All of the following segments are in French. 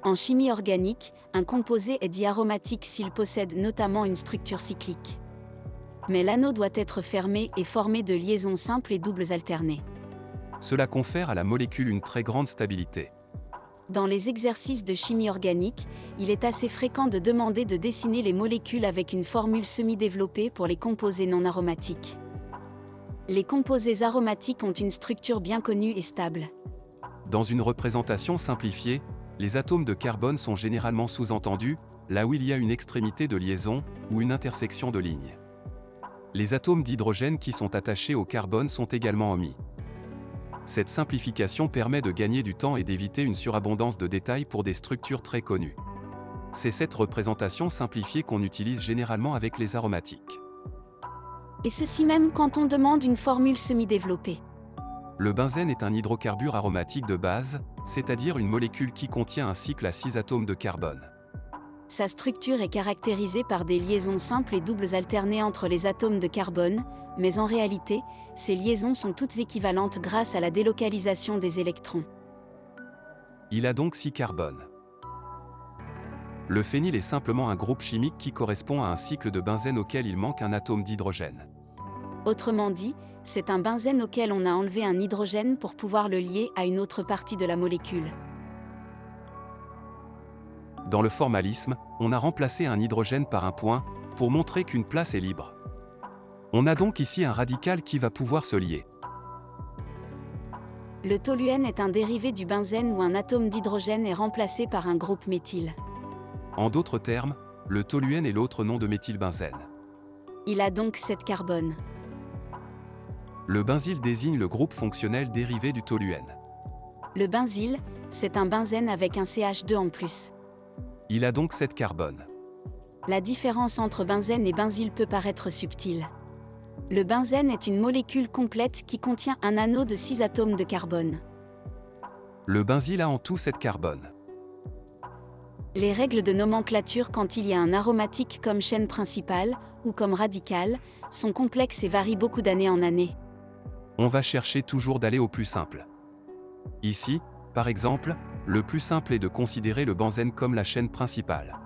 En chimie organique, un composé est dit aromatique s'il possède notamment une structure cyclique. Mais l'anneau doit être fermé et formé de liaisons simples et doubles alternées. Cela confère à la molécule une très grande stabilité. Dans les exercices de chimie organique, il est assez fréquent de demander de dessiner les molécules avec une formule semi-développée pour les composés non aromatiques. Les composés aromatiques ont une structure bien connue et stable. Dans une représentation simplifiée, les atomes de carbone sont généralement sous-entendus, là où il y a une extrémité de liaison, ou une intersection de lignes. Les atomes d'hydrogène qui sont attachés au carbone sont également omis. Cette simplification permet de gagner du temps et d'éviter une surabondance de détails pour des structures très connues. C'est cette représentation simplifiée qu'on utilise généralement avec les aromatiques. Et ceci même quand on demande une formule semi-développée. Le benzène est un hydrocarbure aromatique de base, c'est-à-dire une molécule qui contient un cycle à 6 atomes de carbone. Sa structure est caractérisée par des liaisons simples et doubles alternées entre les atomes de carbone, mais en réalité, ces liaisons sont toutes équivalentes grâce à la délocalisation des électrons. Il a donc 6 carbones. Le phényl est simplement un groupe chimique qui correspond à un cycle de benzène auquel il manque un atome d'hydrogène. Autrement dit, c'est un benzène auquel on a enlevé un hydrogène pour pouvoir le lier à une autre partie de la molécule. Dans le formalisme, on a remplacé un hydrogène par un point, pour montrer qu'une place est libre. On a donc ici un radical qui va pouvoir se lier. Le toluène est un dérivé du benzène où un atome d'hydrogène est remplacé par un groupe méthyle. En d'autres termes, le toluène est l'autre nom de méthylbenzène. Il a donc 7 carbones. Le benzyle désigne le groupe fonctionnel dérivé du toluène. Le benzyle, c'est un benzène avec un CH2 en plus. Il a donc 7 carbones. La différence entre benzène et benzyle peut paraître subtile. Le benzène est une molécule complète qui contient un anneau de 6 atomes de carbone. Le benzyle a en tout 7 carbones. Les règles de nomenclature quand il y a un aromatique comme chaîne principale, ou comme radical, sont complexes et varient beaucoup d'année en année. On va chercher toujours d'aller au plus simple. Ici, par exemple, le plus simple est de considérer le benzène comme la chaîne principale.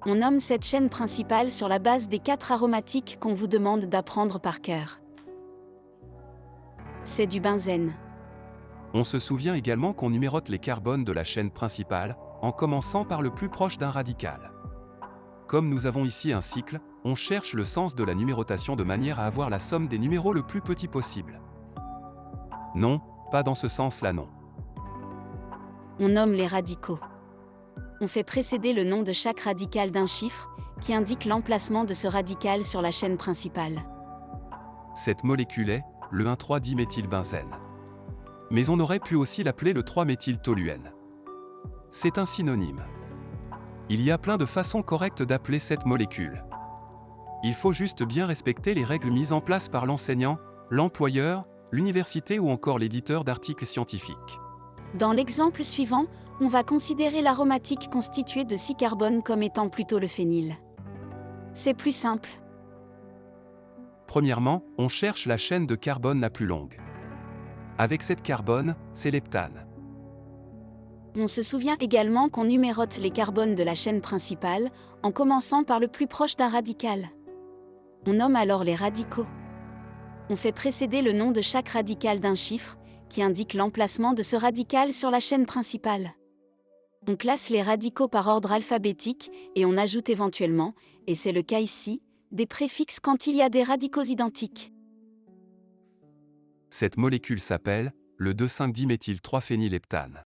On nomme cette chaîne principale sur la base des 4 aromatiques qu'on vous demande d'apprendre par cœur. C'est du benzène. On se souvient également qu'on numérote les carbones de la chaîne principale, en commençant par le plus proche d'un radical. Comme nous avons ici un cycle, on cherche le sens de la numérotation de manière à avoir la somme des numéros le plus petit possible. Non, pas dans ce sens-là non. On nomme les radicaux. On fait précéder le nom de chaque radical d'un chiffre, qui indique l'emplacement de ce radical sur la chaîne principale. Cette molécule est le 1,3-diméthylbenzène. Mais on aurait pu aussi l'appeler le 3-méthyltoluène. C'est un synonyme. Il y a plein de façons correctes d'appeler cette molécule. Il faut juste bien respecter les règles mises en place par l'enseignant, l'employeur, l'université ou encore l'éditeur d'articles scientifiques. Dans l'exemple suivant, on va considérer l'aromatique constitué de 6 carbones comme étant plutôt le phényl. C'est plus simple. Premièrement, on cherche la chaîne de carbone la plus longue. Avec cette carbone, c'est l'heptane. On se souvient également qu'on numérote les carbones de la chaîne principale, en commençant par le plus proche d'un radical. On nomme alors les radicaux. On fait précéder le nom de chaque radical d'un chiffre, qui indique l'emplacement de ce radical sur la chaîne principale. On classe les radicaux par ordre alphabétique, et on ajoute éventuellement, et c'est le cas ici, des préfixes quand il y a des radicaux identiques. Cette molécule s'appelle le 2,5-diméthyl-3-phénylheptane.